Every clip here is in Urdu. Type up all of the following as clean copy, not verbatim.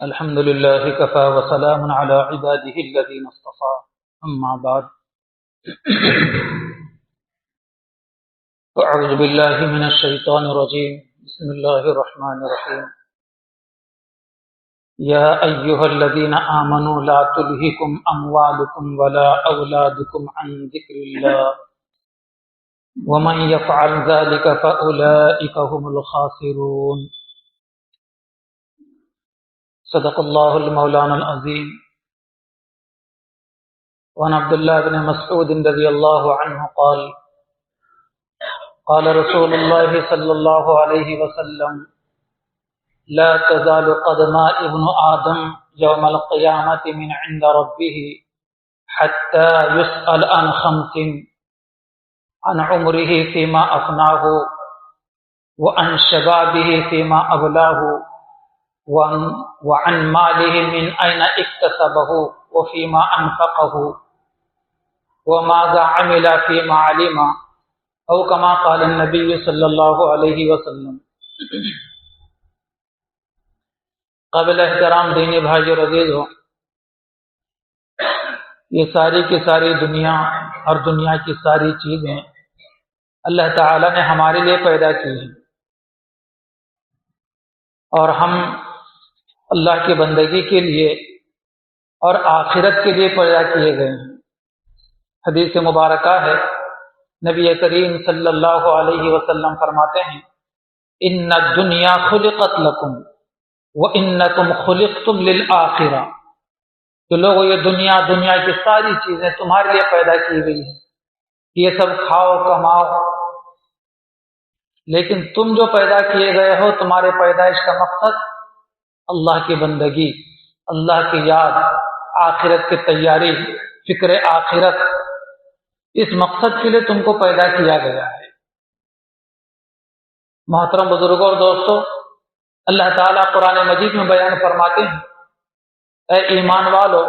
الحمد لله كفى وسلام على عباده الذين اصطفى أما بعد أعوذ بالله من الشيطان الرجيم بسم الله الرحمن الرحيم يا أيها الذين آمنوا لا تلهكم أموالكم ولا أولادكم عن ذكر الله ومن يفعل ذلك فأولئك هم الخاسرون صدق الله المولانا العظيم وعن عبد الله بن مسعود رضي الله عنه قال رسول الله صلى الله عليه وسلم لا تزال قدماء ابن آدم يوم القيامة من عند ربه حتى يسأل عن خمس عن عمره فيما أفناه وعن شبابه فيما أبلاه وعن ماله من أين اكتسبه وفيما أنفقه وماذا عمل فيما علم أو كما قال النبي صلی اللہ علیہ وسلم۔ قابل احترام دینی بھائی اور عزیزو، یہ ساری کی ساری دنیا اور دنیا کی ساری چیزیں اللہ تعالی نے ہمارے لیے پیدا کی ہیں، اور ہم اللہ کی بندگی کے لیے اور آخرت کے لیے پیدا کیے گئے ہیں۔ حدیث مبارکہ ہے، نبی کریم صلی اللہ علیہ وسلم فرماتے ہیں ان الدنیا خلقت لکم وانکم خلقتم للآخرہ، تو لوگوں یہ دنیا کی ساری چیزیں تمہارے لیے پیدا کی گئی ہیں، یہ سب کھاؤ کماؤ، لیکن تم جو پیدا کیے گئے ہو، تمہارے پیدائش کا مقصد اللہ کی بندگی، اللہ کی یاد، آخرت کی تیاری، فکر آخرت، اس مقصد کے لیے تم کو پیدا کیا گیا ہے۔ محترم بزرگوں اور دوستو، اللہ تعالیٰ قرآن مجید میں بیان فرماتے ہیں، اے ایمان والو،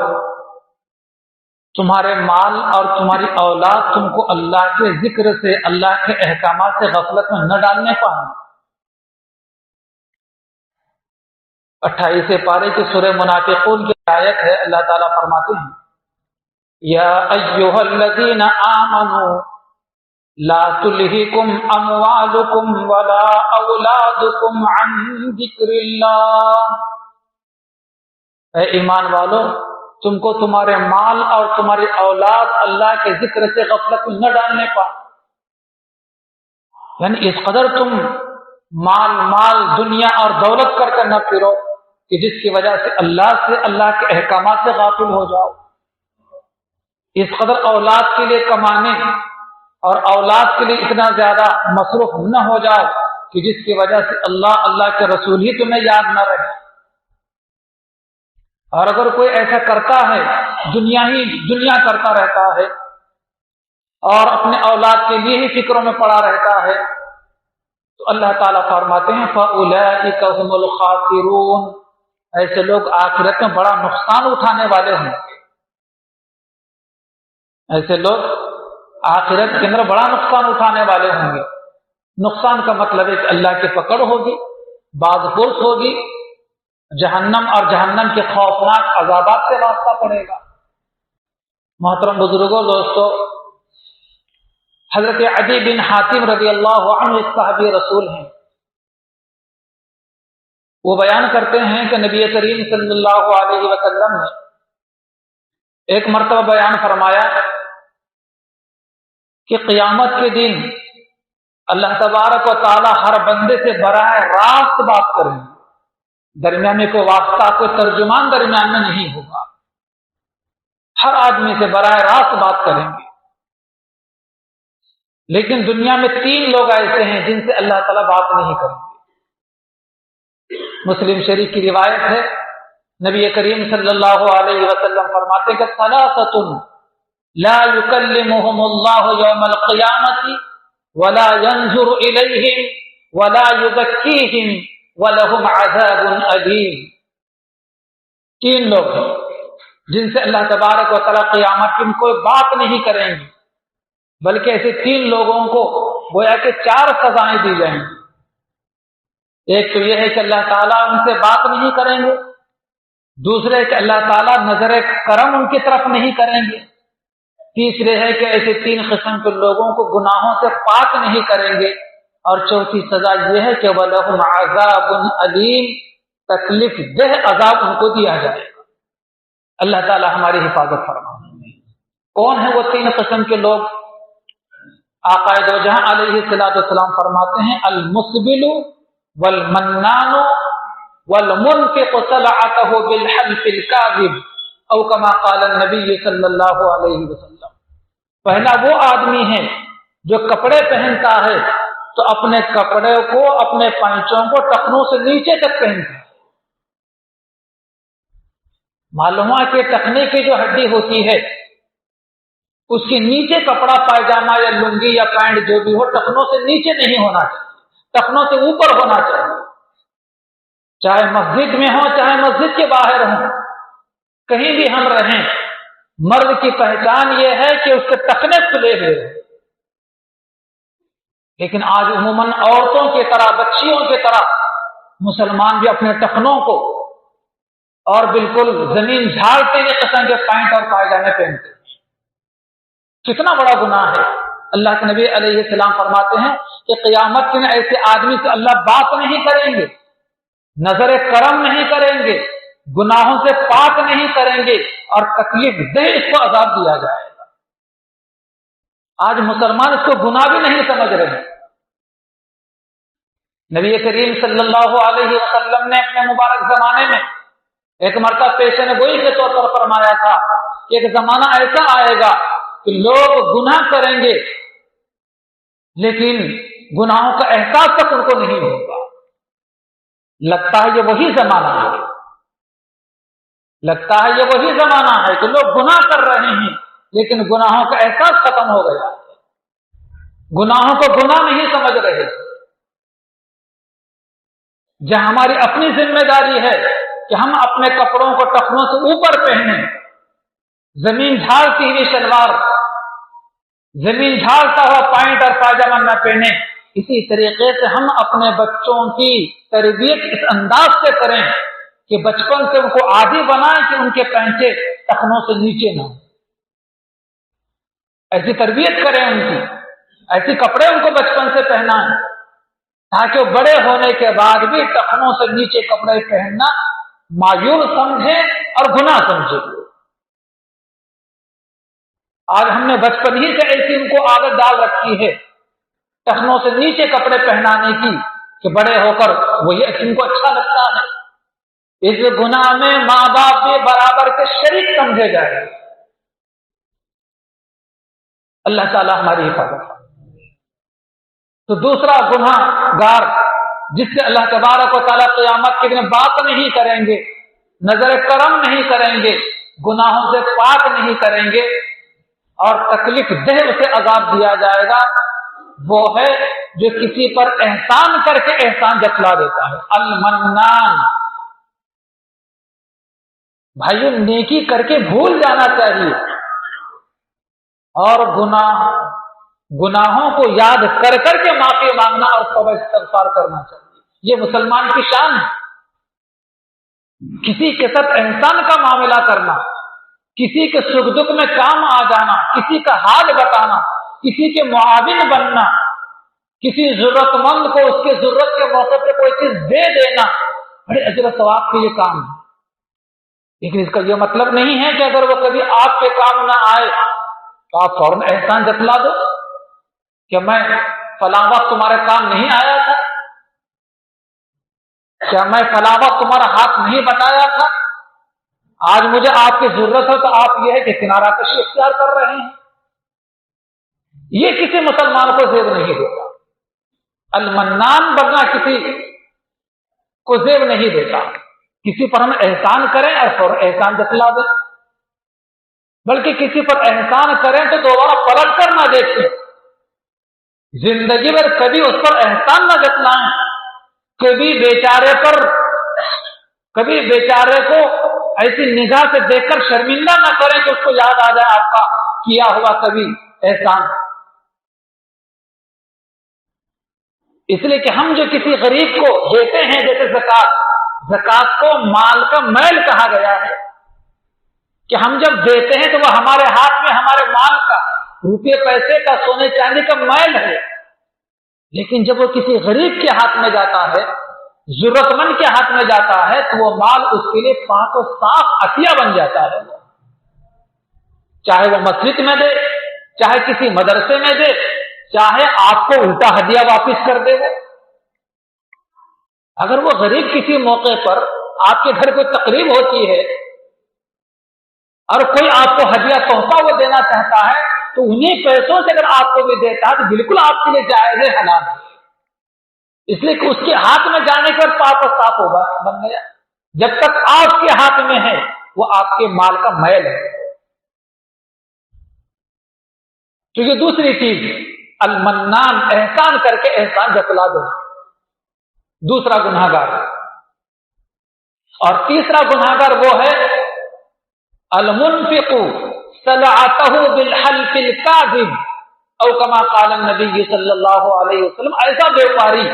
تمہارے مال اور تمہاری اولاد تم کو اللہ کے ذکر سے، اللہ کے احکامات سے غفلت میں نہ ڈالنے پائیں۔ 28 پارے کی سورہ منافقون کی آیت ہے، اللہ تعالیٰ فرماتے ہیں یا ایھا الذین آمنوا لا تلہکم اموالکم ولا اولادکم عن ذکر اللہ، اے ایمان والو، تم کو تمہارے مال اور تمہاری اولاد اللہ کے ذکر سے غفلت میں نہ ڈالنے پائیں، یعنی اس قدر تم مال دنیا اور دولت کر کے نہ پھرو کہ جس کی وجہ سے اللہ کے احکامات سے غافل ہو جاؤ، اس قدر اولاد کے لیے کمانے اور اولاد کے لیے اتنا زیادہ مصروف نہ ہو جاؤ کہ جس کی وجہ سے اللہ کے رسول ہی تمہیں یاد نہ رہے۔ اور اگر کوئی ایسا کرتا ہے، دنیا کرتا رہتا ہے اور اپنے اولاد کے لیے ہی فکروں میں پڑا رہتا ہے، تو اللہ تعالیٰ فرماتے ہیں فَأُولَئِكَ هُمُ الْخَاسِرُونَ، ایسے لوگ آخرت میں بڑا نقصان اٹھانے والے ہوں گے۔ ایسے لوگ آخرت کے اندر بڑا نقصان اٹھانے والے ہوں گے۔ نقصان کا مطلب ہے کہ اللہ کی پکڑ ہوگی، بعد پرس ہوگی، جہنم اور جہنم کے خوفناک عذابات سے واسطہ پڑے گا۔ محترم بزرگوں دوستو، حضرت عدی بن حاتم رضی اللہ عنہ ایک صحابی رسول ہیں، وہ بیان کرتے ہیں کہ نبی کریم صلی اللہ علیہ وسلم نے ایک مرتبہ بیان فرمایا کہ قیامت کے دن اللہ تبارک و تعالی ہر بندے سے براہ راست بات کریں گے، درمیان میں کوئی واسطہ، کوئی ترجمان درمیان میں نہیں ہوگا، ہر آدمی سے براہ راست بات کریں گے۔ لیکن دنیا میں 3 لوگ ایسے ہیں جن سے اللہ تعالیٰ بات نہیں کریں گے۔ مسلم شریف کی روایت ہے، نبی کریم صلی اللہ علیہ وسلم فرماتے کہ ثلاثۃ لا يكلمهم الله يوم القيامة ولا ينظر إليهم ولا يزكيهم وَلَهُمْ عَذَابٌ أَلِيمٌ، 3 لوگ ہیں جن سے اللہ تبارک و تعالیٰ قیامت کی کوئی بات نہیں کریں گے، بلکہ ایسے 3 لوگوں کو گویا کہ 4 سزائیں دی جائیں گی۔ ایک تو یہ ہے کہ اللہ تعالیٰ ان سے بات نہیں کریں گے، دوسرے کہ اللہ تعالیٰ نظر کرم ان کی طرف نہیں کریں گے، تیسرے ہے کہ ایسے 3 قسم کے لوگوں کو گناہوں سے پاک نہیں کریں گے، اور چوتھی سزا یہ ہے کہ وَلَهُمْ عَذَابٌ عَلِيمٌ، تکلیف دہ عذاب ان کو دیا جائے گا۔ اللہ تعالیٰ ہماری حفاظت فرمائے۔ کون ہیں وہ 3 قسم کے لوگ؟ آقا دو جہاں علیہ السلام فرماتے ہیں المسبل والمنان والمنفق صلعته بالحلف الكاذب او كما قال النبی صلی اللہ علیہ وسلم۔ پہلا وہ آدمی ہے جو کپڑے پہنتا ہے تو اپنے کپڑے کو، اپنے پنچوں کو ٹخنوں سے نیچے تک پہنتا ہے۔ معلوم ہے کہ ٹخنے کی جو ہڈی ہوتی ہے اس کے نیچے کپڑا، پائجامہ یا لنگی یا پینٹ جو بھی ہو، ٹخنوں سے نیچے نہیں ہونا چاہیے، ٹخنوں سے اوپر ہونا چاہیے۔ چاہے مسجد میں ہو، چاہے مسجد کے باہر ہوں، کہیں بھی ہم رہیں، مرد کی پہچان یہ ہے کہ اس کے ٹخنے کھلے ہوئے ہیں۔ لیکن آج عموماً عورتوں کی طرح، بچیوں کی طرح مسلمان بھی اپنے ٹخنوں کو اور بالکل زمین جھاڑتے ہوئے قسم کے پینٹ اور پائجامے پہنتے ہیں۔ کتنا بڑا گناہ ہے۔ اللہ کے نبی علیہ السلام فرماتے ہیں کہ قیامت کے دن ایسے آدمی سے اللہ بات نہیں کریں گے، نظر کرم نہیں کریں گے، گناہوں سے پاک نہیں کریں گے، اور تکلیف دہ اس کو عذاب دیا جائے گا۔ آج مسلمان اس کو گناہ بھی نہیں سمجھ رہے۔ نبی کریم صلی اللہ علیہ وسلم نے اپنے مبارک زمانے میں ایک مرتبہ پیشن گوئی کے طور پر فرمایا تھا کہ ایک زمانہ ایسا آئے گا کہ لوگ گناہ کریں گے لیکن گناہوں کا احساس تک ان کو نہیں ہوگا۔ لگتا ہے یہ وہی زمانہ ہے، لگتا ہے یہ وہی زمانہ ہے کہ لوگ گناہ کر رہے ہیں لیکن گناہوں کا احساس ختم ہو گیا، گناہوں کو گناہ نہیں سمجھ رہے۔ جہاں ہماری اپنی ذمہ داری ہے کہ ہم اپنے کپڑوں کو ٹخنوں سے اوپر پہنیں، زمین جھاڑتی ہوئی شلوار، زمین جھاڑتا ہوا پینٹ اور پائجامہ نہ پہنیں، اسی طریقے سے ہم اپنے بچوں کی تربیت اس انداز سے کریں کہ بچپن سے ان کو عادی بنائیں کہ ان کے پینٹے ٹخنوں سے نیچے نہ ہوں۔ ایسی تربیت کریں ان کی، ایسے کپڑے ان کو بچپن سے پہنائیں تاکہ وہ بڑے ہونے کے بعد بھی ٹخنوں سے نیچے کپڑے پہننا معیوب سمجھیں اور گناہ سمجھیں۔ آج ہم نے بچپن ہی سے ایسی ان کو عادت ڈال رکھی ہے ٹخنوں سے نیچے کپڑے پہنانے کی کہ بڑے ہو کر وہی ان کو اچھا لگتا ہے۔ اس گناہ میں ماں باپ بھی برابر کے شریک سمجھے جائے۔ اللہ تعالی ہماری حفاظت۔ تو دوسرا گناہ گار جس سے اللہ تبارک و تعالیٰ قیامت کے دن بات نہیں کریں گے، نظر کرم نہیں کریں گے، گناہوں سے پاک نہیں کریں گے اور تکلیف دہ اسے عذاب دیا جائے گا، وہ ہے جو کسی پر احسان کر کے احسان جتلا دیتا ہے۔ المنان، بھائیو نیکی کر کے بھول جانا چاہیے اور گناہوں کو یاد کر کر کے معافی مانگنا اور توبہ استغفار کرنا چاہیے۔ یہ مسلمان کی شان ہے۔ کسی کے ساتھ احسان کا معاملہ کرنا، کسی کے سکھ دکھ میں کام آ جانا، کسی کا حال بتانا، کسی کے معاون بننا، کسی ضرورت مند کو اس کے ضرورت کے موقع پہ کوئی چیز دے دینا، بڑے اجر و ثواب کے یہ کام ہے۔ لیکن اس کا یہ مطلب نہیں ہے کہ اگر وہ کبھی آپ کے کام نہ آئے تو آپ فوراً احسان جتلا دو کہ میں فلاں وقت تمہارے کام نہیں آیا تھا، کیا میں فلاں وقت تمہارا ہاتھ نہیں بتایا تھا، آج مجھے آپ کی ضرورت ہے تو آپ یہ ہے کہ کنارہ کشی اختیار کر رہے ہیں۔ یہ کسی مسلمان کو زیب نہیں دیتا۔ المنان بننا کسی کو زیب نہیں دیتا۔ کسی پر ہم احسان کریں اور فوراً احسان جتلا دیں، بلکہ کسی پر احسان کریں تو دوبارہ پلٹ کر نہ دیکھیں، زندگی میں کبھی اس پر احسان نہ جتلائیں، کبھی بیچارے کو ایسی نگاہ سے دیکھ کر شرمندہ نہ کریں کہ اس کو یاد آ جائے آپ کا کیا ہوا کبھی احسان۔ اس لیے کہ ہم جو کسی غریب کو دیتے ہیں جیسے زکات، زکات کو مال کا میل کہا گیا ہے کہ ہم جب دیتے ہیں تو وہ ہمارے ہاتھ میں ہمارے مال کا، روپے پیسے کا، سونے چاندی کا میل ہے، لیکن جب وہ کسی غریب کے ہاتھ میں جاتا ہے، ضرورت مند کے ہاتھ میں جاتا ہے، تو وہ مال اس کے لیے پاک و صاف عطیہ بن جاتا ہے، چاہے وہ مسجد میں دے، چاہے کسی مدرسے میں دے، چاہے آپ کو الٹا ہدیہ واپس کر دے وہ۔ اگر وہ غریب کسی موقع پر آپ کے گھر کوئی تقریب ہوتی ہے اور کوئی آپ کو ہدیہ تحفہ وہ دینا چاہتا ہے، تو انہیں پیسوں سے اگر آپ کو بھی دیتا ہے تو بالکل آپ کے لیے جائز ہے، حلال ہے، اس لیے کہ اس کے ہاتھ میں جانے پر پاک و صاف ہوگا بن گیا۔ جب تک آپ کے ہاتھ میں ہے وہ آپ کے مال کا میل ہے۔ تو یہ دوسری چیز، المنان، احسان کر کے احسان جتلا دینا، دوسرا گناہگار۔ اور تیسرا گناہگار وہ ہے المنفق صلعته بالحلف الكاذب او كما قال النبی صلی اللہ علیہ وسلم، ایسا بیوپاری،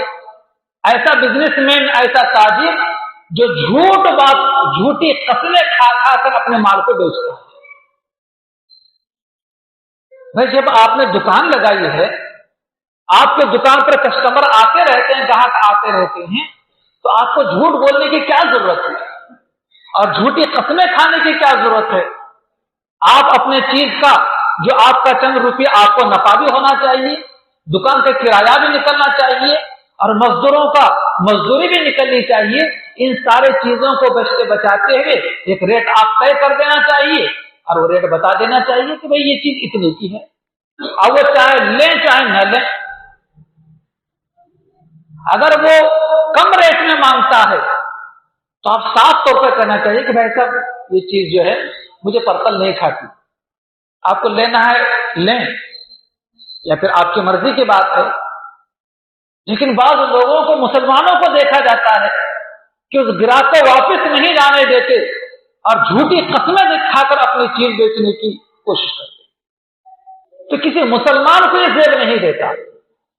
ایسا بزنس مین، ایسا تاجر جو جھوٹ بات، جھوٹی قسمیں کھا کھا کر اپنے مال کو بیچتا ہے۔ بھائی جب آپ نے دکان لگائی ہے، آپ کے دکان پر کسٹمر آتے رہتے ہیں، گاہک آتے رہتے ہیں، تو آپ کو جھوٹ بولنے کی کیا ضرورت ہے اور جھوٹی قسمیں کھانے کی کیا ضرورت ہے؟ آپ اپنے چیز کا جو آپ کا چند روپیہ آپ کو نفع بھی ہونا چاہیے، دکان کا کرایہ بھی نکلنا چاہیے اور مزدوروں کا مزدوری بھی نکلنی چاہیے۔ ان سارے چیزوں کو بچتے بچاتے ہوئے ایک ریٹ آپ طے کر دینا چاہیے اور وہ ریٹ بتا دینا چاہیے کہ بھئی یہ چیز اتنے کی ہے، اور وہ چاہے لیں چاہے نہ لیں۔ اگر وہ کم ریٹ میں مانگتا ہے تو آپ صاف طور پر کہنا چاہیے کہ بھائی صاحب یہ چیز جو ہے مجھے پرتل نہیں کھاتی، آپ کو لینا ہے لیں، یا پھر آپ کی مرضی کی بات ہے۔ لیکن بعض لوگوں کو، مسلمانوں کو دیکھا جاتا ہے کہ اس گراہک کو واپس نہیں جانے دیتے اور جھوٹی قسمیں کھا کر اپنی چیز بیچنے کی کوشش کرتے، تو کسی مسلمان کو یہ زیب نہیں دیتا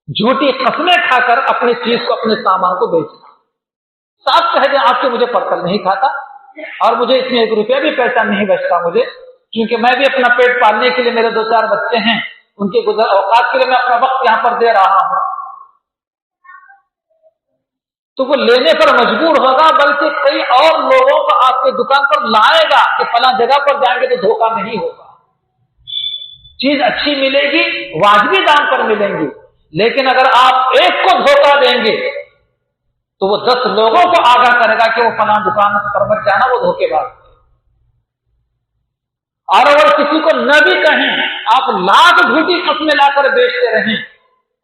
جھوٹی قسمیں کھا کر اپنی چیز کو، اپنے سامان کو بیچنا۔ صاف کہہ دیں آپ کے مجھے پرتل نہیں کھاتا اور مجھے اس میں 1 روپیہ بھی پیسہ نہیں بچتا مجھے، کیونکہ میں بھی اپنا پیٹ پالنے کے لیے، میرے 2-4 بچے ہیں، ان کے گزر اوقات کے لیے میں اپنا وقت یہاں پر دے رہا ہوں، تو وہ لینے پر مجبور ہوگا، بلکہ کئی اور لوگوں کو آپ کے دکان پر لائے گا کہ فلاں جگہ پر جائیں گے تو دھوکہ نہیں ہوگا، چیز اچھی ملے گی، واجبی دام پر ملیں گی۔ لیکن اگر آپ ایک کو دھوکہ دیں گے تو وہ 10 لوگوں کو آگاہ کرے گا کہ وہ فلاں دکان پر مت جانا، وہ دھوکے باز۔ اور اگر کسی کو نہ بھی کہیں، آپ لاکھ جھوٹی قسمیں لا کر بیچتے رہیں،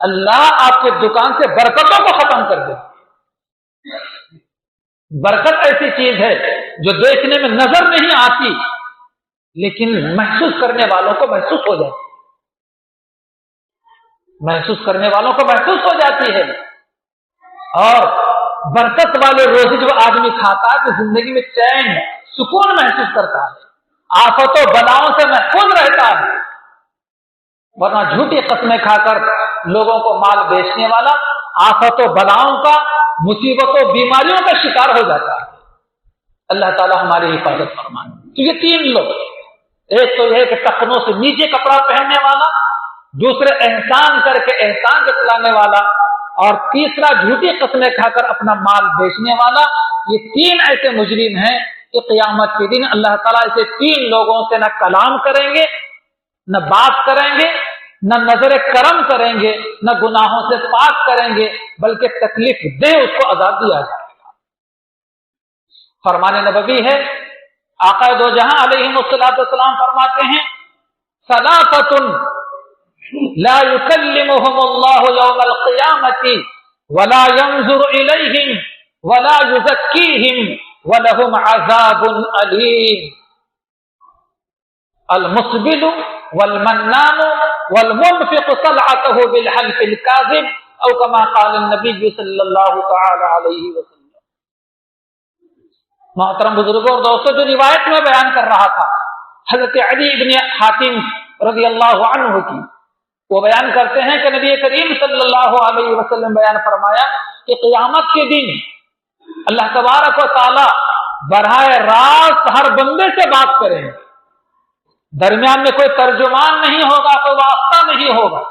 اللہ آپ کے دکان سے برکتوں کو ختم کر دے۔ برکت ایسی چیز ہے جو دیکھنے میں نظر نہیں آتی لیکن محسوس کرنے والوں کو محسوس ہو جاتی ہے، محسوس کرنے والوں کو محسوس ہو جاتی ہے۔ اور برکت والے روزی جو آدمی کھاتا ہے تو زندگی میں چین، سکون محسوس کرتا ہے، آفت و بلاؤں سے محفوظ رہتا ہے۔ ورنہ جھوٹی قسمیں کھا کر لوگوں کو مال بیچنے والا آفت و بلاؤں کا، مصیبتوں بیماریوں کا شکار ہو جاتا ہے۔ اللہ تعالی ہماری حفاظت فرمائے۔ تو یہ 3 لوگ، ایک تو یہ کہ ٹخنوں سے نیچے کپڑا پہننے والا، دوسرے احسان کر کے احسان جتلانے والا، اور تیسرا جھوٹی قسمیں کھا کر اپنا مال بیچنے والا۔ یہ 3 ایسے مجرم ہیں کہ قیامت کے دن اللہ تعالیٰ ایسے 3 لوگوں سے نہ کلام کریں گے، نہ بات کریں گے، نہ نظر کرم کریں گے، نہ گناہوں سے پاک کریں گے، بلکہ تکلیف دے اس کو عذاب دیا جائے گا۔ فرمان نبوی ہے، آقا دو جہاں علیہ السلام فرماتے ہیں، ثلاثۃ لا يكلمهم الله يوم القيامة ولا ينظر إليهم ولا يزكيهم ولهم عذاب أليم، المسبل والمنان والمنفق صلعته بالحلف الكاذب او كما قال النبي صلی اللہ تعالی علیہ وسلم۔ محترم بزرگوں اور دوستوں، جو روایت میں بیان کر رہا تھا حضرت علی ابن حاتم رضی اللہ عنہ کی، وہ بیان کرتے ہیں کہ نبی کریم صلی اللہ علیہ وسلم بیان فرمایا کہ قیامت کے دن اللہ تبارک و تعالی براہ راست ہر بندے سے بات کریں گے، درمیان میں کوئی ترجمان نہیں ہوگا، کوئی واسطہ نہیں ہوگا،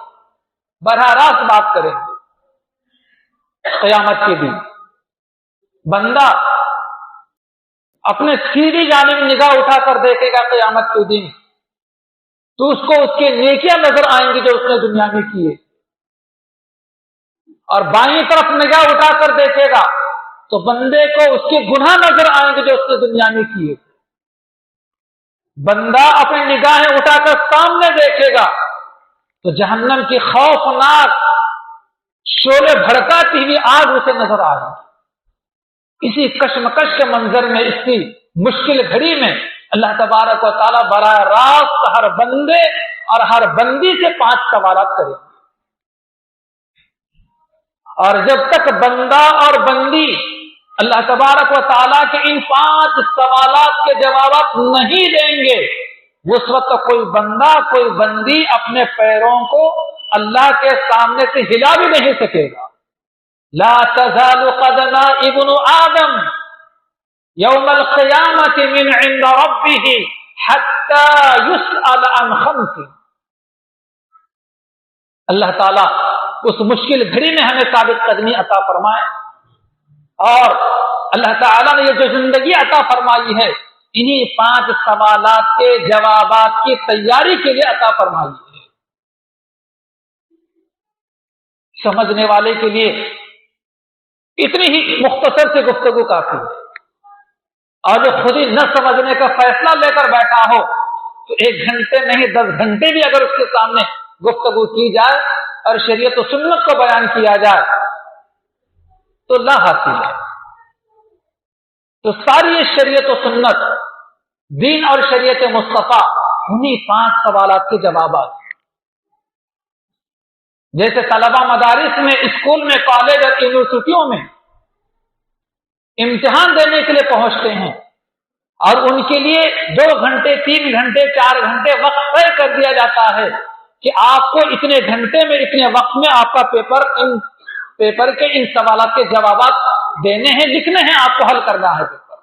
براہ راست بات کریں گے۔ قیامت کے دن بندہ اپنے سیدھی جانب نگاہ اٹھا کر دیکھے گا قیامت کے دن، تو اس کو اس کی نیکیاں نظر آئیں گی جو اس نے دنیا میں کیے، اور بائیں طرف نگاہ اٹھا کر دیکھے گا تو بندے کو اس کے گناہ نظر آئیں گے جو اس نے دنیا میں کیے۔ بندہ اپنی نگاہیں اٹھا کر سامنے دیکھے گا تو جہنم کی خوفناک شعلے بھڑکاتی ہوئی آگ اسے نظر آ رہی ہے۔ اسی کشمکش کے منظر میں، اس کی مشکل گھڑی میں اللہ تبارک و تعالیٰ براہ راست ہر بندے اور ہر بندی سے 5 سوالات کریں گے، اور جب تک بندہ اور بندی اللہ تبارک و تعالیٰ کے ان 5 سوالات کے جوابات نہیں دیں گے، اس وقت کوئی بندہ کوئی بندی اپنے پیروں کو اللہ کے سامنے سے ہلا بھی نہیں سکے گا۔ لا تزال قدم ابن آدم یوم القیامت من عند ربه حتی یسأل عن 5۔ اللہ تعالیٰ اس مشکل گھڑی میں ہمیں ثابت قدمی عطا فرمائے، اور اللہ تعالیٰ نے یہ جو زندگی عطا فرمائی ہے انہی 5 سوالات کے جوابات کی تیاری کے لیے عطا فرمائی ہے۔ سمجھنے والے کے لیے اتنی ہی مختصر سے گفتگو کافی ہے، اور جو خود ہی نہ سمجھنے کا فیصلہ لے کر بیٹھا ہو تو 1 گھنٹے نہیں 10 گھنٹے بھی اگر اس کے سامنے گفتگو کی جائے اور شریعت و سنت کو بیان کیا جائے تو لا حاصل ہے۔ تو ساری یہ شریعت و سنت، دین اور شریعت مصطفیٰ، انہی 5 سوالات کے جوابات۔ جیسے طلبہ مدارس میں، اسکول میں، کالج اور یونیورسٹیوں میں امتحان دینے کے لیے پہنچتے ہیں، اور ان کے لیے 2 گھنٹے 3 گھنٹے 4 گھنٹے وقت طے کر دیا جاتا ہے کہ آپ کو اتنے گھنٹے میں اتنے وقت میں آپ کا پیپر کے ان سوالات کے جوابات دینے ہیں، لکھنے ہیں، آپ کو حل کرنا ہے پیپر۔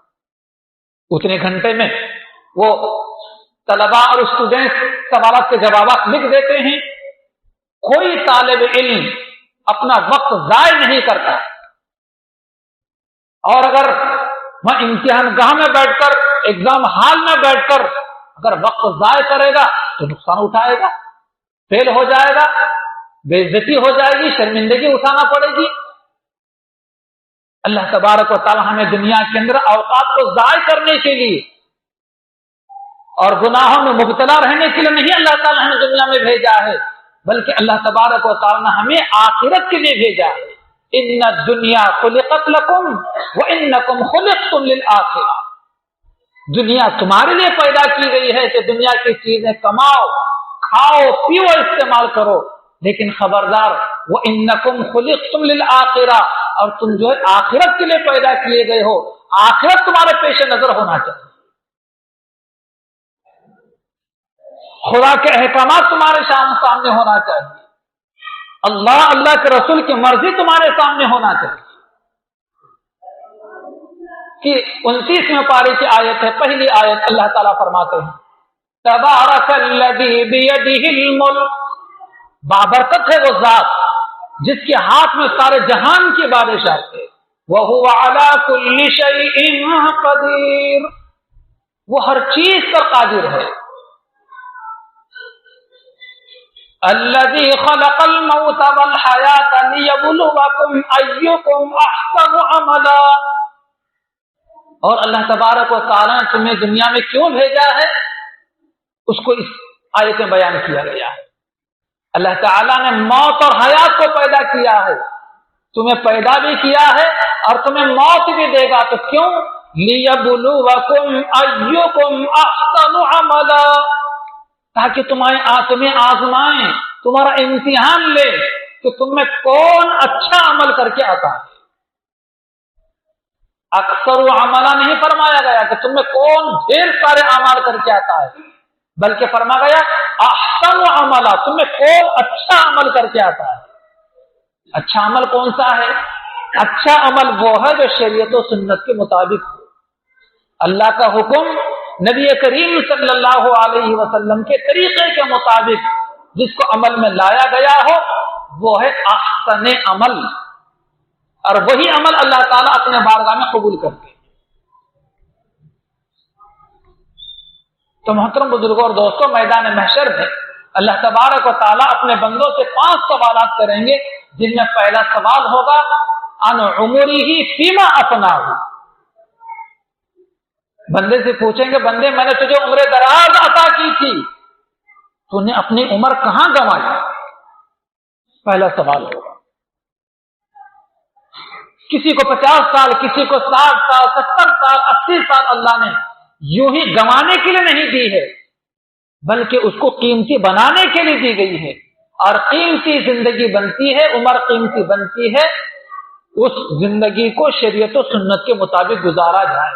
اتنے گھنٹے میں وہ طلباء اور اسٹوڈنٹ سوالات کے جوابات لکھ دیتے ہیں۔ کوئی طالب علم اپنا وقت ضائع نہیں کرتا، اور اگر وہ امتحان گاہ میں بیٹھ کر، ایگزام ہال میں بیٹھ کر اگر وقت ضائع کرے گا تو نقصان اٹھائے گا، فیل ہو جائے گا، بے عزتی ہو جائے گی، شرمندگی اٹھانا پڑے گی۔ اللہ تبارک و تعالی ہمیں دنیا کے اندر اوقات کو ضائع کرنے کے لیے اور گناہوں میں مبتلا رہنے کے لیے نہیں اللہ تعالی ہمیں دنیا میں بھیجا ہے، بلکہ اللہ تبارک و تعالی نے ہمیں آخرت کے لیے بھیجا ہے۔ ان الدنیا خلقت لکم وانکم خلقتم للآخرہ، دنیا تمہارے لیے پیدا کی گئی ہے کہ دنیا کی چیزیں کماؤ، کھاؤ، پیو، استعمال کرو، لیکن خبردار وانکم خلقتم للآخرہ، اور تم جو ہے آخرت کے لیے پیدا کیے گئے ہو، آخرت تمہارے پیش نظر ہونا چاہیے، خدا کے احکامات تمہارے سامنے ہونا چاہیے، اللہ کے رسول کی مرضی تمہارے سامنے ہونا چاہیے۔ کہ 29ویں پارے کی آیت ہے، پہلی آیت، اللہ تعالیٰ فرماتے ہیں تبارک الذی بیدہ الملک، بابرکت ہے وہ ذات جس کے ہاتھ میں سارے جہان کی بادشاہت ہے، وہو علی کل شیء قدیر، وہ ہر چیز پر قادر ہے۔ الذي خلق الموت والحیات لیبلوکم ایکم احسن عملا، اور اللہ تبارک و تعالیٰ نے تمہیں دنیا میں کیوں بھیجا ہے اس کو اس آیت میں بیان کیا گیا ہے۔ اللہ تعالیٰ نے موت اور حیات کو پیدا کیا ہے، تمہیں پیدا بھی کیا ہے اور تمہیں موت بھی دے گا، تو کیوں؟ لیبلوکم ایکم احسن عملا، تاکہ تمہیں آزمائیں، تمہارا امتحان لے کہ تم میں کون اچھا عمل کر کے آتا ہے۔ اکثر عملہ نہیں فرمایا گیا کہ تم میں کون ڈھیر سارے اعمال کر کے آتا ہے، بلکہ فرمایا گیا احسن عملہ، تم میں کون اچھا عمل کر کے آتا ہے۔ اچھا عمل کون سا ہے؟ اچھا عمل وہ ہے جو شریعت و سنت کے مطابق ہو. اللہ کا حکم نبی کریم صلی اللہ علیہ وسلم کے طریقے کے مطابق جس کو عمل میں لایا گیا ہو وہ ہے احسن عمل، اور وہی عمل اللہ تعالیٰ اپنے بارگاہ میں قبول کرتے ہیں. تو محترم بزرگوں اور دوستوں، میدان محشر میں اللہ تبارک و تعالیٰ اپنے بندوں سے 5 سوالات کریں گے، جن میں پہلا سوال ہوگا ان عمرہ فیما افناہ. بندے سے پوچھیں گے بندے میں نے تجھے عمر دراز عطا کی تھی، تو نے اپنی عمر کہاں گنوائی؟ پہلا سوال ہوگا. کسی کو 50 سال، کسی کو 60 سال، 70 سال، 80 سال اللہ نے یوں ہی گنوانے کے لیے نہیں دی ہے، بلکہ اس کو قیمتی بنانے کے لیے دی گئی ہے. اور قیمتی زندگی بنتی ہے، عمر قیمتی بنتی ہے، اس زندگی کو شریعت و سنت کے مطابق گزارا جائے،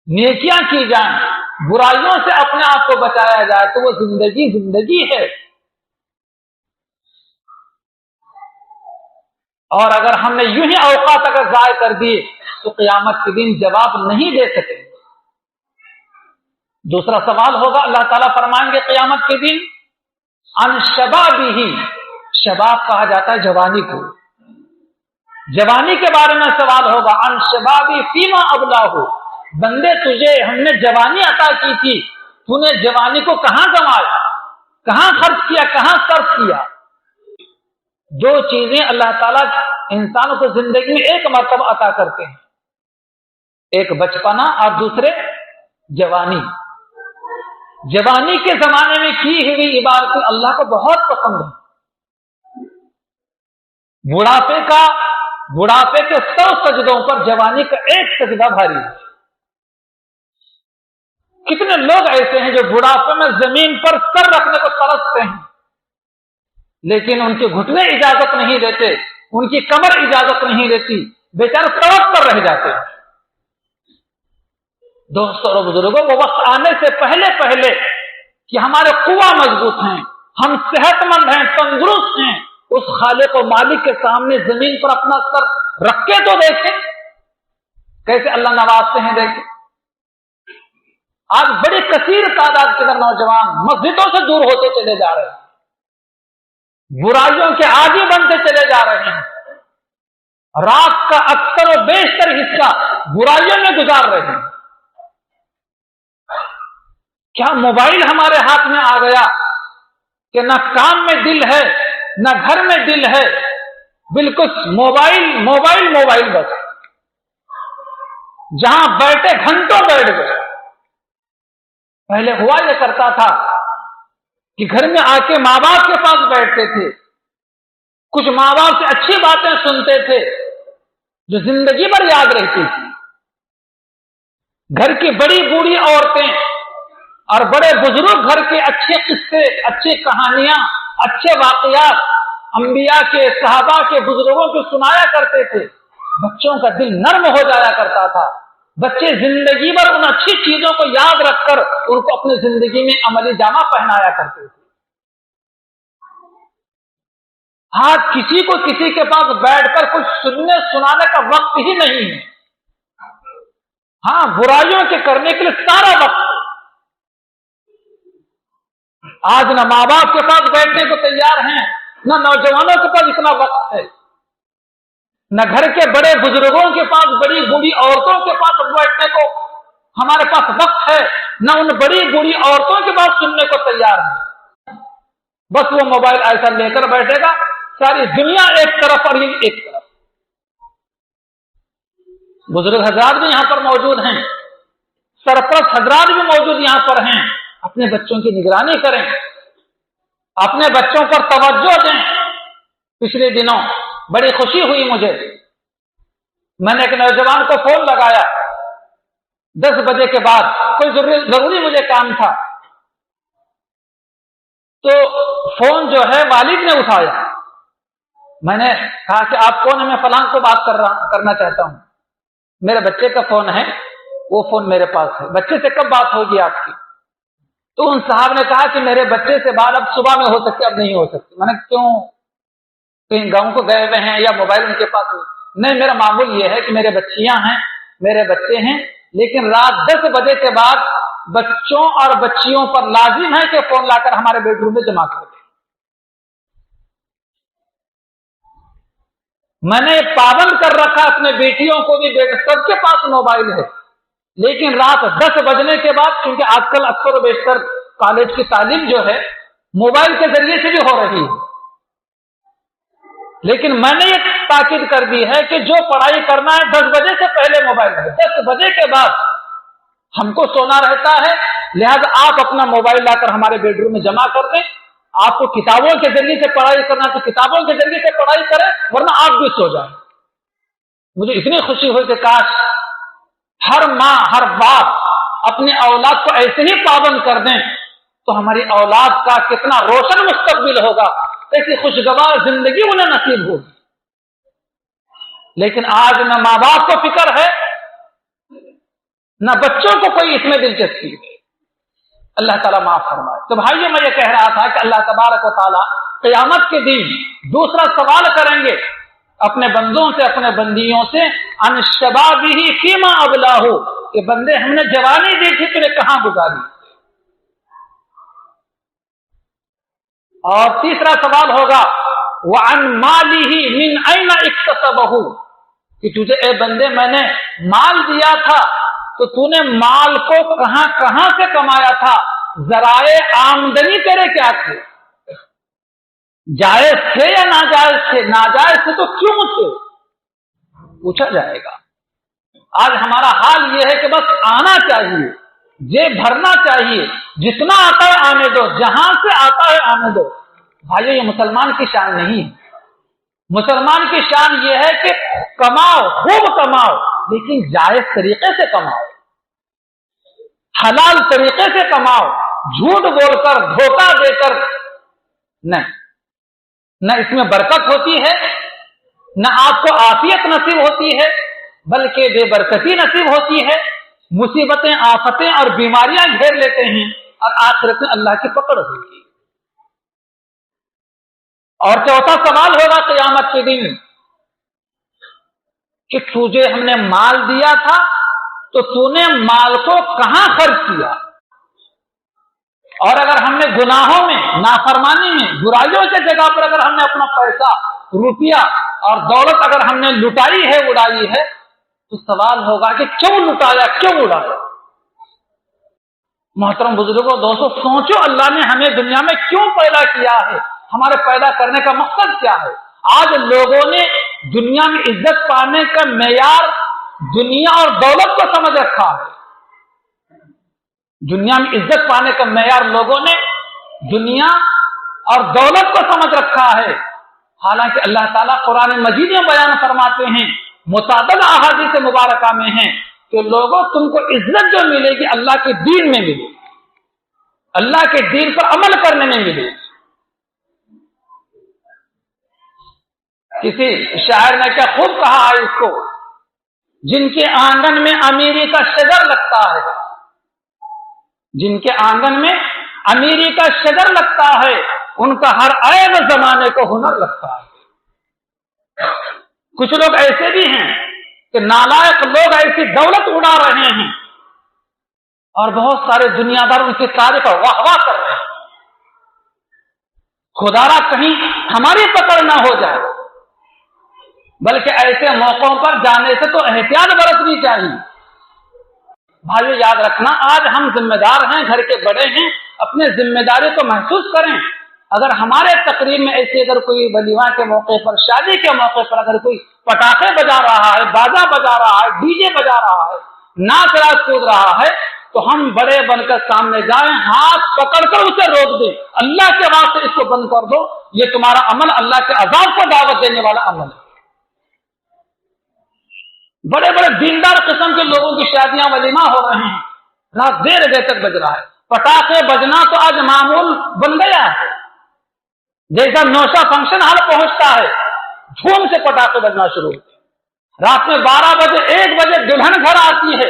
نیکیاں کی جائیں، برائیوں سے اپنے آپ کو بچایا جائے، تو وہ زندگی ہے. اور اگر ہم نے یوں ہی اوقات اگر ضائع کر دیے تو قیامت کے دن جواب نہیں دے سکیں گے. دوسرا سوال ہوگا، اللہ تعالیٰ فرمائیں گے قیامت کے دن ان شبابہ، شباب کہا جاتا ہے جوانی کو، جوانی کے بارے میں سوال ہوگا ان شبابی فیما ابلاہ. بندے تجھے ہم نے جوانی عطا کی تھی، تو نے جوانی کو کہاں گنوایا، کہاں خرچ کیا، کہاں صرف کیا؟ 2 چیزیں اللہ تعالیٰ انسانوں کو زندگی میں ایک مرتبہ عطا کرتے ہیں، ایک بچپنا اور دوسرے جوانی. جوانی کے زمانے میں کی ہوئی عبادتیں اللہ کو بہت پسند ہے. بڑھاپے کے 100 سجدوں پر جوانی کا ایک سجدہ بھاری ہے. کتنے لوگ ایسے ہیں جو بڑھاپے میں زمین پر سر رکھنے کو ترستے ہیں، لیکن ان کے گھٹنے اجازت نہیں دیتے، ان کی کمر اجازت نہیں دیتی، بیچارے سڑک پر رہ جاتے ہیں. دوستوں اور بزرگوں، وہ وقت آنے سے پہلے کہ ہمارے قوا مضبوط ہیں، ہم صحت مند ہیں، تندرست ہیں، اس خالق و مالک کے سامنے زمین پر اپنا سر رکھ کے تو دیکھیں کیسے اللہ نوازتے ہیں. دیکھیں آج بڑی کثیر تعداد کے اندر نوجوان مسجدوں سے دور ہوتے چلے جا رہے ہیں، برائیوں کے عادی بنتے چلے جا رہے ہیں، رات کا اکثر و بیشتر حصہ برائیوں میں گزار رہے ہیں. کیا موبائل ہمارے ہاتھ میں آ گیا کہ نہ کام میں دل ہے نہ گھر میں دل ہے، بالکل موبائل بس. جہاں بیٹھے گھنٹوں بیٹھ گئے. پہلے ہوا یہ کرتا تھا کہ گھر میں آ کے ماں باپ کے پاس بیٹھتے تھے، کچھ ماں باپ سے اچھی باتیں سنتے تھے جو زندگی بھر یاد رہتی تھی. گھر کی بڑی بوڑھی عورتیں اور بڑے بزرگ گھر کے اچھے قصے، اچھی کہانیاں، اچھے واقعات انبیاء کے، صحابہ کے، بزرگوں کو سنایا کرتے تھے. بچوں کا دل نرم ہو جایا کرتا تھا. بچے زندگی بھر ان اچھی چیزوں کو یاد رکھ کر ان کو اپنی زندگی میں عملی جامہ پہنایا کرتے تھے. آج کسی کو کسی کے پاس بیٹھ کر کچھ سنانے کا وقت ہی نہیں ہے. ہاں، برائیوں کے کرنے کے لیے سارا وقت. آج نہ ماں باپ کے پاس بیٹھنے کو تیار ہیں، نہ نوجوانوں کے پاس اتنا وقت ہے، نہ گھر کے بڑے بزرگوں کے پاس، بڑی بوڑھی عورتوں کے پاس بیٹھنے کو ہمارے پاس وقت ہے، نہ ان بڑی بوڑھی عورتوں کے پاس سننے کو تیار ہے. بس وہ موبائل ایسا لے کر بیٹھے گا، ساری دنیا ایک طرف اور یہ ایک طرف. بزرگ حضرات بھی یہاں پر موجود ہیں، سرپرست حضرات بھی موجود یہاں پر ہیں. اپنے بچوں کی نگرانی کریں، اپنے بچوں پر توجہ دیں. پچھلے دنوں بڑی خوشی ہوئی مجھے، میں نے ایک نوجوان کو فون لگایا 10 بجے کے بعد، کوئی ضروری مجھے کام تھا، تو فون جو ہے والد نے اٹھایا. میں نے کہا کہ آپ کون ہیں؟ میں فلاں کو بات کرنا چاہتا ہوں، میرے بچے کا فون ہے، وہ فون میرے پاس ہے. بچے سے کب بات ہوگی آپ کی؟ تو ان صاحب نے کہا کہ میرے بچے سے بات اب صبح میں ہو سکتی، اب نہیں ہو سکتی. میں نے کیوں؟ کہیں گاؤں کو گئے ہوئے ہیں یا موبائل ان کے پاس نہیں؟ نہیں، میرا معمول یہ ہے کہ میرے بچیاں ہیں، میرے بچے ہیں، لیکن رات 10 بجے کے بعد بچوں اور بچیوں پر لازم ہے کہ فون لا کر ہمارے بیڈ روم میں جمع کر دیں۔ میں نے پابند کر رکھا اپنے بیٹیوں کو بھی، سب کے پاس موبائل ہے، لیکن رات 10 بجنے کے بعد، کیونکہ آج کل اکثر و بیشتر کالج کی تعلیم جو ہے موبائل کے ذریعے سے بھی ہو رہی ہے، لیکن میں نے یہ تاکید کر دی ہے کہ جو پڑھائی کرنا ہے 10 بجے سے پہلے موبائل ہے، 10 بجے کے بعد ہم کو سونا رہتا ہے، لہذا آپ اپنا موبائل لا کر ہمارے بیڈ روم میں جمع کر دیں۔ آپ کو کتابوں کے ذریعے سے پڑھائی کرنا تو کتابوں کے ذریعے سے پڑھائی کریں، ورنہ آپ بھی سو جائیں۔ مجھے اتنی خوشی ہوئی کہ کاش ہر ماں، ہر باپ اپنے اولاد کو ایسے ہی پابند کر دیں تو ہماری اولاد کا کتنا روشن مستقبل ہوگا، ایسی خوشگوار زندگی انہیں نصیب ہوگی۔ لیکن آج نہ ماں باپ کو فکر ہے، نہ بچوں کو کوئی اس میں دلچسپی ہے۔ اللہ تعالیٰ معاف فرمائے۔ تو بھائیو، میں یہ کہہ رہا تھا کہ اللہ تبارک و تعالیٰ قیامت کے دن دوسرا سوال کریں گے اپنے بندوں سے، اپنے بندیوں سے، ان شبابہ فیما ابلاہ، کہ بندے ہم نے جوانی دی تھی تمہیں کہاں گزاری۔ اور تیسرا سوال ہوگا وعن مالہ من این اکتسبہ، کہ تجھے اے بندے میں نے مال دیا تھا تو تو نے مال کو کہاں کہاں سے کمایا تھا، ذرائع آمدنی تیرے کیا تھے، جائز تھے یا ناجائز تھے، ناجائز تھے تو کیوں تھے، پوچھا جائے گا۔ آج ہمارا حال یہ ہے کہ بس آنا چاہیے، جیب بھرنا چاہیے، جتنا آتا ہے آنے دو، جہاں سے آتا ہے آنے دو۔ بھائیو، یہ مسلمان کی شان نہیں ہے۔ مسلمان کی شان یہ ہے کہ کماؤ، خوب کماؤ، لیکن جائز طریقے سے کماؤ، حلال طریقے سے کماؤ، جھوٹ بول کر، دھوکہ دے کر نہیں۔ نہ اس میں برکت ہوتی ہے، نہ آپ کو عافیت نصیب ہوتی ہے، بلکہ بے برکتی نصیب ہوتی ہے، مصیبتیں، آفتیں اور بیماریاں گھیر لیتے ہیں، اور آخرت میں اللہ کی پکڑ ہوگی۔ اور چوتھا سوال ہوگا قیامت کے دن کہ تجھے ہم نے مال دیا تھا تو تو نے مال کو کہاں خرچ کیا، اور اگر ہم نے گناہوں میں، نافرمانی میں، برائیوں کی جگہ پر اگر ہم نے اپنا پیسہ، روپیہ اور دولت اگر ہم نے لٹائی ہے، اڑائی ہے، تو سوال ہوگا کہ کیوں لٹایا، کیوں اڑایا۔ محترم بزرگوں، دوستوں، سوچو اللہ نے ہمیں دنیا میں کیوں پیدا کیا ہے، ہمارے پیدا کرنے کا مقصد کیا ہے۔ آج لوگوں نے دنیا میں عزت پانے کا معیار دنیا اور دولت کو سمجھ رکھا ہے۔ دنیا میں عزت پانے کا معیار لوگوں نے دنیا اور دولت کو سمجھ رکھا ہے، حالانکہ اللہ تعالیٰ قرآن مجید میں بیان فرماتے ہیں، متعدد احادیث مبارکہ میں ہیں کہ لوگوں، تم کو عزت جو ملے گی اللہ کے دین میں ملے گی، اللہ کے دین پر عمل کرنے میں ملے گی۔ کسی شاعر نے کیا خوب کہا ہے اس کو، جن کے آنگن میں امیری کا شجر لگتا ہے، جن کے آنگن میں امیری کا شجر لگتا ہے، ان کا ہر عیب زمانے کو ہنر لگتا ہے۔ کچھ لوگ ایسے بھی ہیں کہ نالائق لوگ ایسی دولت اڑا رہے ہیں اور بہت سارے دنیا دار ان کی تعریف واہ واہ کر رہے ہیں۔ خدارا کہیں ہماری پکڑ نہ ہو جائے، بلکہ ایسے موقعوں پر جانے سے تو احتیاط برتنی چاہیے۔ بھائیو، یاد رکھنا، آج ہم ذمہ دار ہیں، گھر کے بڑے ہیں، اپنے ذمہ داری کو محسوس کریں۔ اگر ہمارے تقریب میں ایسے اگر کوئی ولیمہ کے موقع پر، شادی کے موقع پر اگر کوئی پٹاخے بجا رہا ہے، باجا بجا رہا ہے، ڈی جے بجا رہا ہے، ناچ راج کود رہا ہے، تو ہم بڑے بن کر سامنے جائیں، ہاتھ پکڑ کر اسے روک دیں، اللہ کے واسطے اس کو بند کر دو، یہ تمہارا عمل اللہ کے عذاب کو دعوت دینے والا عمل ہے۔ بڑے بڑے دیندار قسم کے لوگوں کی شادیاں ولیمہ ہو رہے ہیں، رات دیر بجے تک بج رہا ہے، پٹاخے بجنا تو آج معمول بن گیا ہے۔ جیسا نوشا فنکشن ہال پہنچتا ہے، دھوم سے پٹاخے بجنا شروع ہوتے ہیں۔ رات میں 12 بجے 1 بجے دلہن گھر آتی ہے،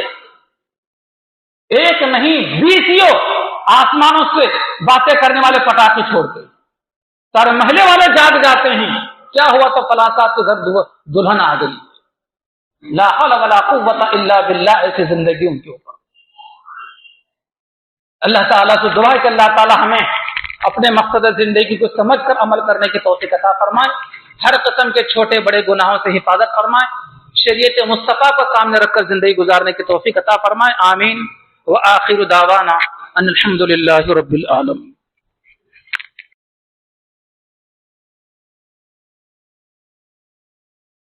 ایک نہیں 20 آسمانوں سے باتیں کرنے والے پٹاخے چھوڑتے، سارے محلے والے جاگ جاتے ہیں، کیا ہوا تو فلاں صاحب کے گھر دلہن آ گئی۔ لا حول ولا قوت الا باللہ ایسی زندگی ان کے اوپر۔ اللہ تعالیٰ سے دعا ہے کہ اللہ تعالیٰ ہمیں اپنے مقصد زندگی کو سمجھ کر عمل کرنے کی توفیق عطا فرمائے، ہر قسم کے چھوٹے بڑے گناہوں سے حفاظت فرمائے، شریعت مصطفیٰ کو سامنے رکھ کر زندگی گزارنے کی توفیق عطا فرمائے، آمین۔ وآخر دعوانا ان الحمد للہ رب العالمین۔